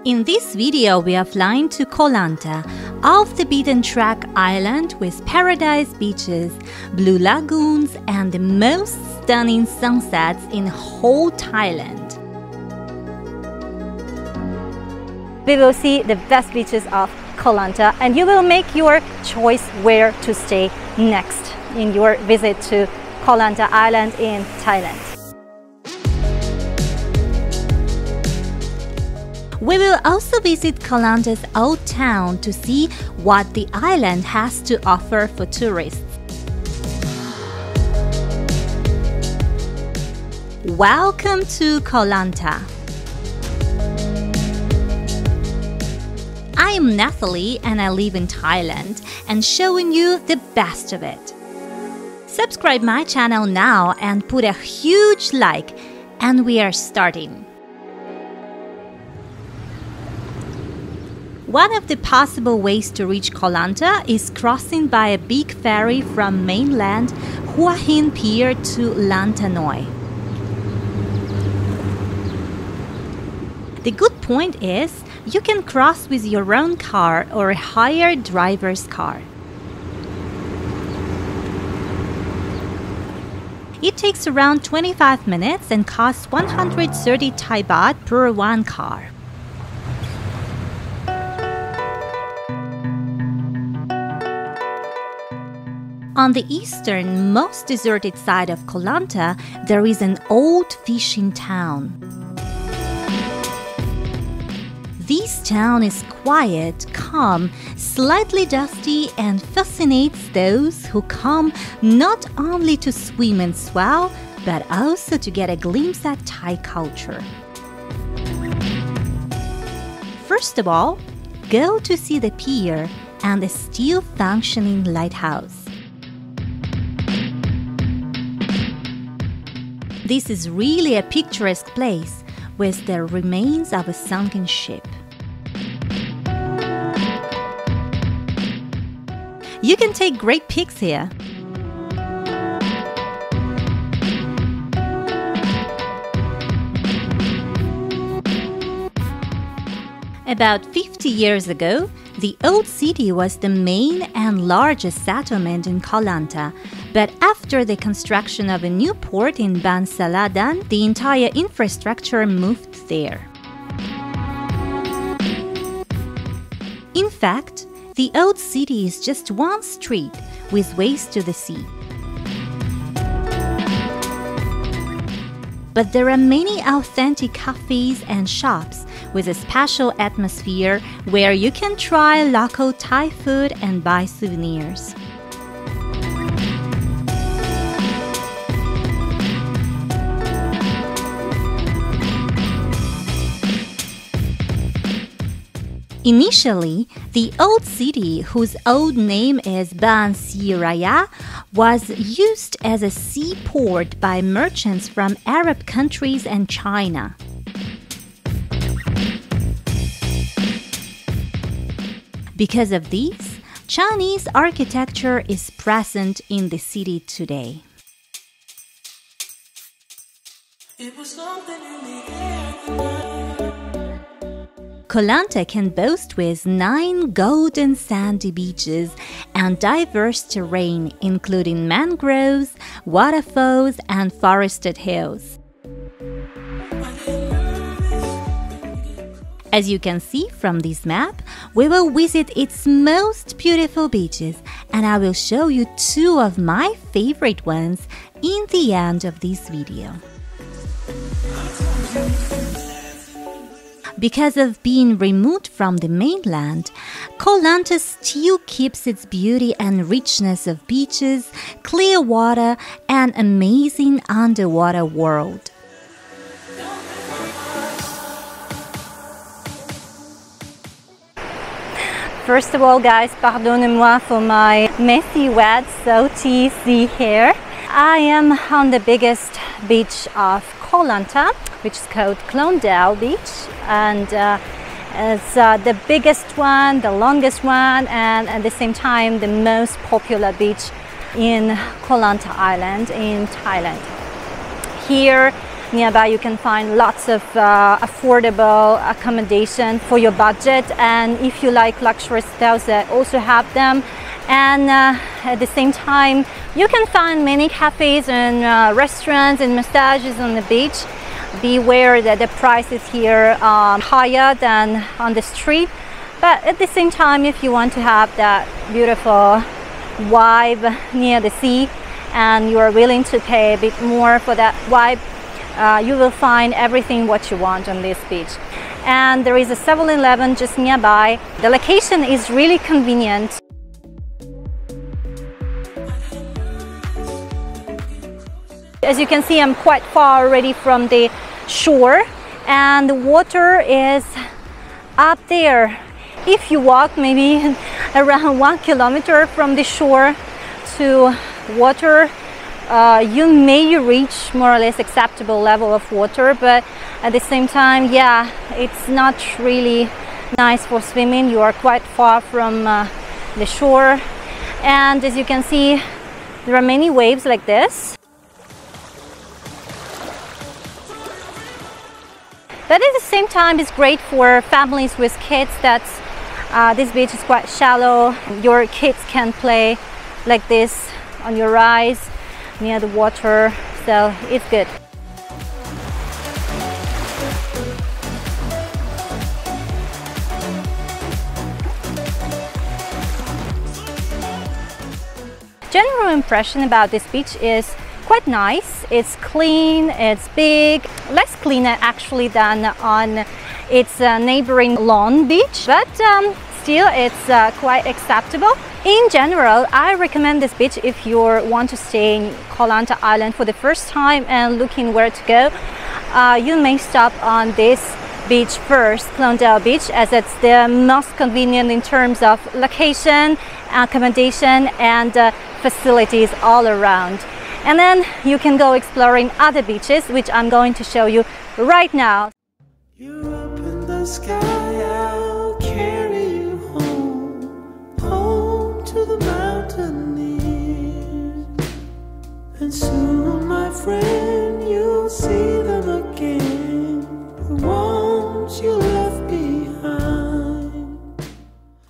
In this video, we are flying to Koh Lanta, off-the-beaten-track island with paradise beaches, blue lagoons, and the most stunning sunsets in whole Thailand. We will see the best beaches of Koh Lanta, and you will make your choice where to stay next in your visit to Koh Lanta Island in Thailand. We will also visit Koh Lanta's old town to see what the island has to offer for tourists. Welcome to Koh Lanta. I am Nathalie and I live in Thailand and showing you the best of it. Subscribe my channel now and put a huge like, and we are starting. One of the possible ways to reach Koh Lanta is crossing by a big ferry from mainland Hua Hin Pier to Lanta Noi. The good point is you can cross with your own car or a hired driver's car. It takes around 25 minutes and costs 130 Thai baht per one car. On the eastern-most deserted side of Koh Lanta, there is an old fishing town. This town is quiet, calm, slightly dusty, and fascinates those who come not only to swim and swell, but also to get a glimpse at Thai culture. First of all, go to see the pier and the still functioning lighthouse. This is really a picturesque place with the remains of a sunken ship. You can take great pics here. About 50 years ago, the old city was the main and largest settlement in Koh Lanta, but after the construction of a new port in Bangsaladang, the entire infrastructure moved there. In fact, the old city is just one street with ways to the sea. But there are many authentic cafes and shops with a special atmosphere where you can try local Thai food and buy souvenirs. Initially, the old city, whose old name is Ban Siraya, was used as a seaport by merchants from Arab countries and China. Because of this, Chinese architecture is present in the city today. It was something in the air. Koh Lanta can boast with 9 golden sandy beaches and diverse terrain, including mangroves, waterfalls, and forested hills. As you can see from this map, we will visit its most beautiful beaches, and I will show you 2 of my favorite ones in the end of this video. Because of being removed from the mainland, Koh Lanta still keeps its beauty and richness of beaches, clear water, and amazing underwater world. First of all, guys, pardonnez-moi for my messy, wet, salty sea hair. I am on the biggest beach of Koh Lanta, which is called Clondale Beach, and it's the biggest one, the longest one, and at the same time the most popular beach in Koh Lanta Island in Thailand. Here Nearby you can find lots of affordable accommodation for your budget, and if you like luxurious hotels, they also have them. And at the same time, you can find many cafes and restaurants and massages on the beach. Beware that the prices here are higher than on the street, but at the same time, if you want to have that beautiful vibe near the sea and you are willing to pay a bit more for that vibe, you will find everything what you want on this beach. And there is a 7-Eleven just nearby. The location is really convenient. As you can see, I'm quite far already from the shore, and the water is up there. If you walk maybe around 1 kilometer from the shore to water, you may reach more or less acceptable level of water, but at the same time, yeah, it's not really nice for swimming. You are quite far from the shore, and as you can see, there are many waves like this. But at the same time, it's great for families with kids. This beach is quite shallow. Your kids can play like this on your rise near the water, so it's good. General impression about this beach is quite nice. It's clean, it's big, less cleaner actually than on its neighboring Lawn Beach, but still it's quite acceptable. In general, I recommend this beach if you want to stay in Koh Lanta Island for the first time and looking where to go. You may stop on this beach first, Clondale Beach, as it's the most convenient in terms of location, accommodation, and facilities all around. And then you can go exploring other beaches, which I'm going to show you right now. You're up in the sky, I'll carry you home, home to the mountaineers. And soon, my friend, you'll see them again, the ones you left behind.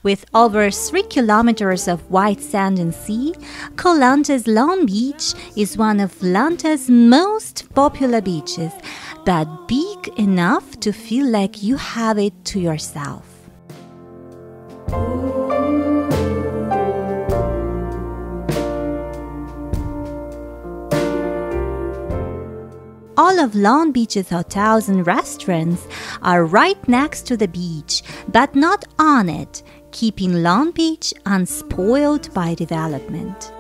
With over 3 kilometers of white sand and sea, Koh Lanta's Lawn Beach is one of Lanta's most popular beaches, but big enough to feel like you have it to yourself. All of Lawn Beach's hotels and restaurants are right next to the beach, but not on it, keeping Lawn Beach unspoiled by development.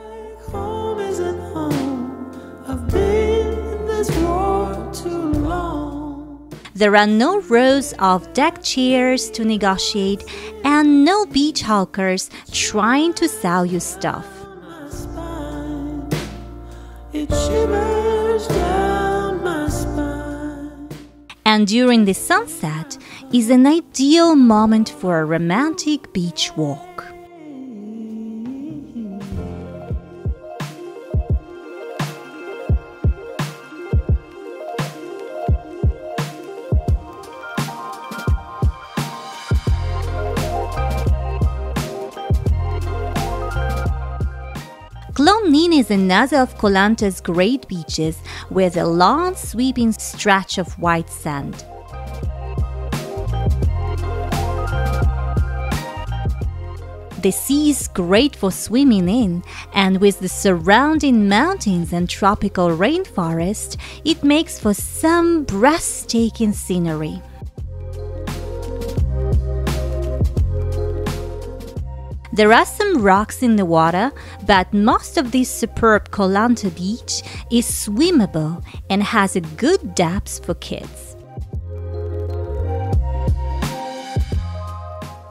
Home isn't home. I've been in this war too long. There are no rows of deck chairs to negotiate and no beach hawkers trying to sell you stuff. My spine, it shivers down my spine. And during the sunset is an ideal moment for a romantic beach walk. Klong Nin is another of Koh Lanta's great beaches with a long sweeping stretch of white sand. The sea is great for swimming in, and with the surrounding mountains and tropical rainforest, it makes for some breathtaking scenery. There are some rocks in the water, but most of this superb Koh Lanta beach is swimmable and has a good depth for kids.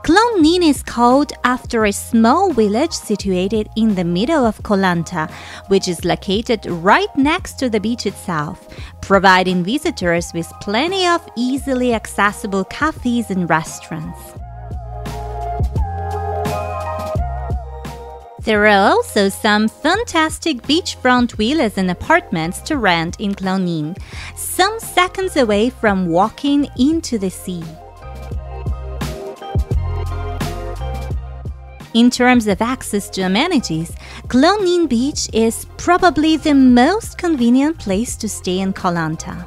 Klong Nin is called after a small village situated in the middle of Koh Lanta, which is located right next to the beach itself, providing visitors with plenty of easily accessible cafes and restaurants. There are also some fantastic beachfront villas and apartments to rent in Klo Nin, some seconds away from walking into the sea. In terms of access to amenities, Klo Nin Beach is probably the most convenient place to stay in Koh Lanta.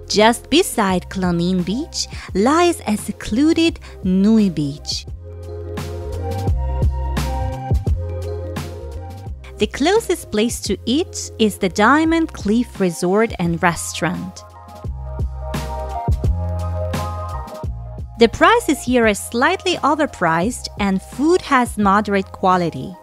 Just beside Klo Nin Beach lies a secluded Nui Beach. The closest place to it is the Diamond Cliff Resort and Restaurant. The prices here are slightly overpriced and food has moderate quality.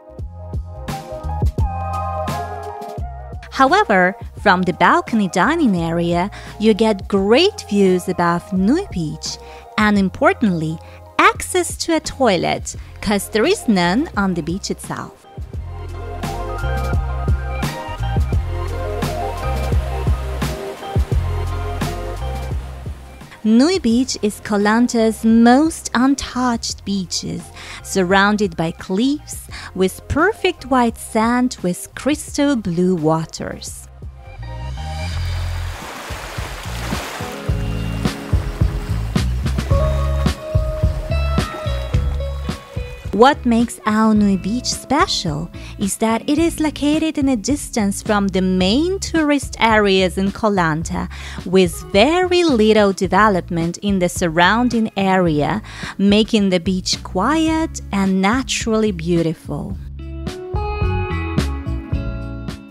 However, from the balcony dining area, you get great views above Nui Beach and importantly, access to a toilet, because there is none on the beach itself. Nui Beach is Koh Lanta's most untouched beaches, surrounded by cliffs with perfect white sand with crystal blue waters. What makes Ao Nui Beach special is that it is located in a distance from the main tourist areas in Koh Lanta, with very little development in the surrounding area, making the beach quiet and naturally beautiful.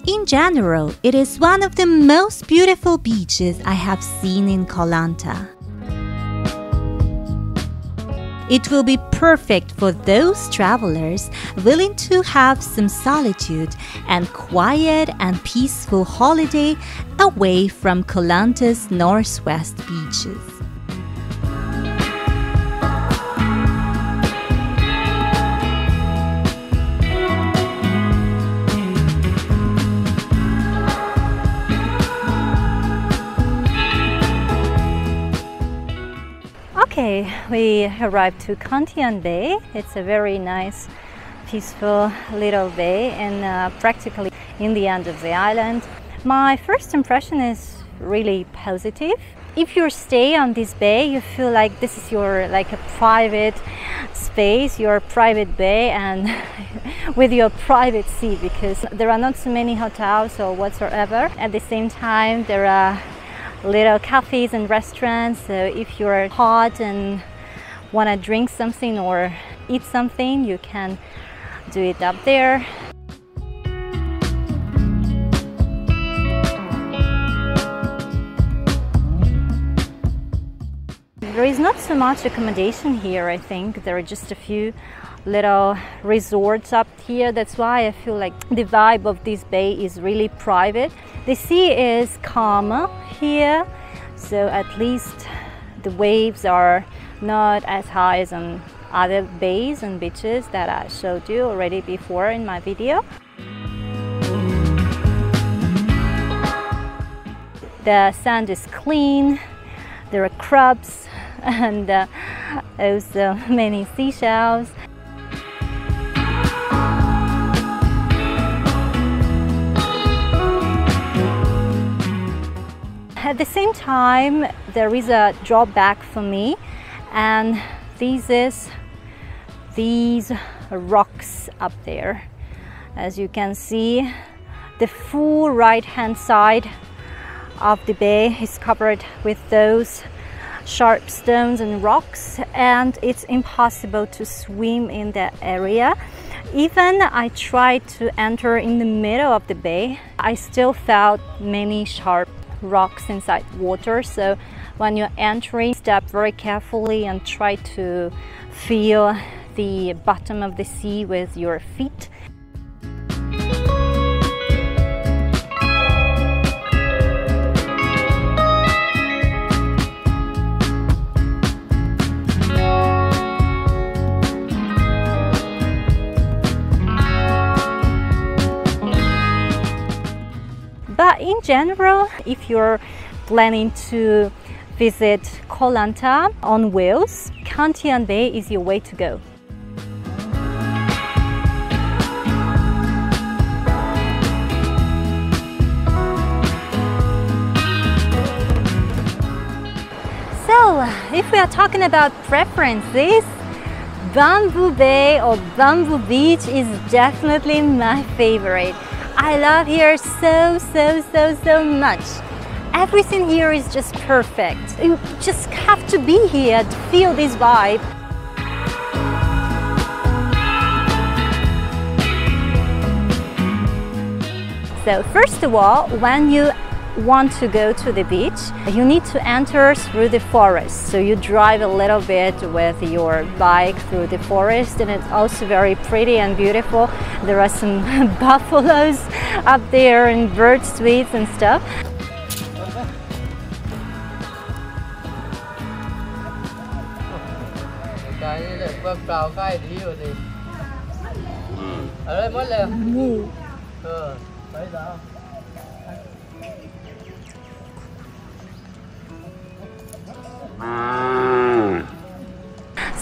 In general, it is one of the most beautiful beaches I have seen in Koh Lanta. It will be perfect for those travelers willing to have some solitude and quiet and peaceful holiday away from Koh Lanta's northwest beaches. Okay, we arrived to Kantian Bay. It's a very nice, peaceful little bay and practically in the end of the island. My first impression is really positive. If you stay on this bay, you feel like this is your like a private space, your private bay, and with your private sea, because there are not so many hotels or whatsoever. At the same time, there are little cafes and restaurants, so if you're hot and want to drink something or eat something, you can do it up there. There is not so much accommodation here. I think there are just a few little resorts up here. That's why I feel like the vibe of this bay is really private. The sea is calmer here, so at least the waves are not as high as on other bays and beaches that I showed you already before in my video. The sand is clean, there are crabs and also many seashells. At the same time, there is a drawback for me, and these rocks up there. As you can see, the full right-hand side of the bay is covered with those sharp stones and rocks, and it's impossible to swim in that area. Even I tried to enter in the middle of the bay, I still felt many sharp rocks inside water. So when you're entering, step very carefully and try to feel the bottom of the sea with your feet. general, if you're planning to visit Koh Lanta on wheels, Kham Thien Bay is your way to go. So, if we are talking about preferences, Bamboo Bay or Bamboo Beach is definitely my favorite. I love here so much. Everything here is just perfect. You just have to be here to feel this vibe. So first of all, when you want to go to the beach, you need to enter through the forest. So you drive a little bit with your bike through the forest, and it's also very pretty and beautiful. There are some buffaloes up there and bird sweets and stuff.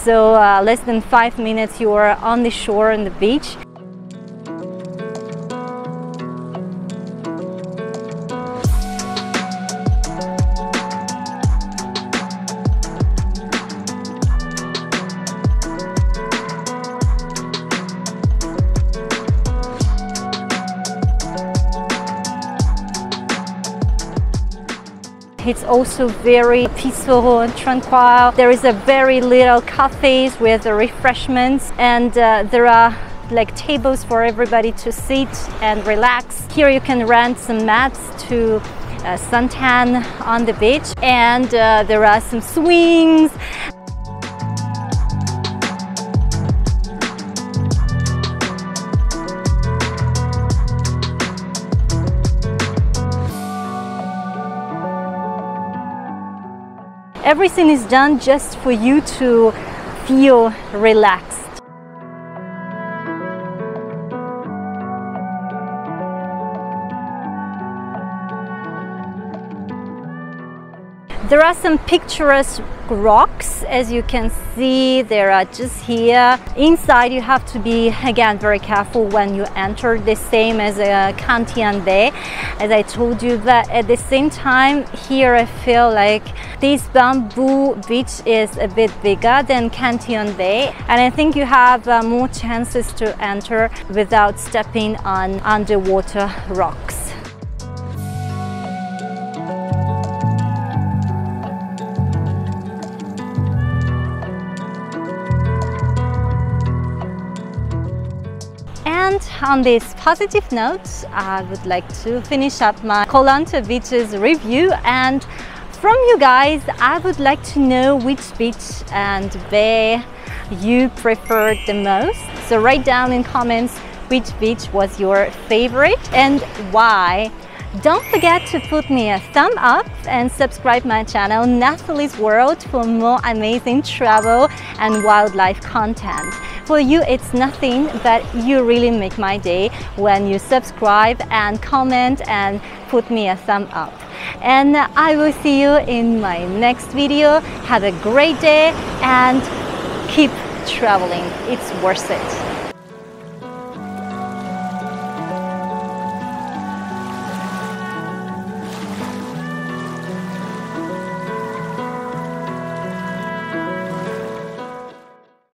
So less than 5 minutes you are on the shore on the beach. It's also very peaceful and tranquil. There is a very little cafes with refreshments, and there are like tables for everybody to sit and relax. Here you can rent some mats to suntan on the beach, and there are some swings. Everything is done just for you to feel relaxed. There are some picturesque rocks, as you can see. There are just here. Inside you have to be again very careful when you enter, the same as Kham Thien Bay, as I told you. But at the same time, here I feel like this Bamboo Beach is a bit bigger than Kham Thien Bay, and I think you have more chances to enter without stepping on underwater rocks. And on this positive note, I would like to finish up my Koh Lanta beaches review, and from you guys I would like to know which beach and bay you preferred the most. So write down in comments which beach was your favorite and why. Don't forget to put me a thumb up and subscribe my channel Nathalie's World for more amazing travel and wildlife content. For you it's nothing, but you really make my day when you subscribe and comment and put me a thumb up. And I will see you in my next video. Have a great day and keep traveling. It's worth it.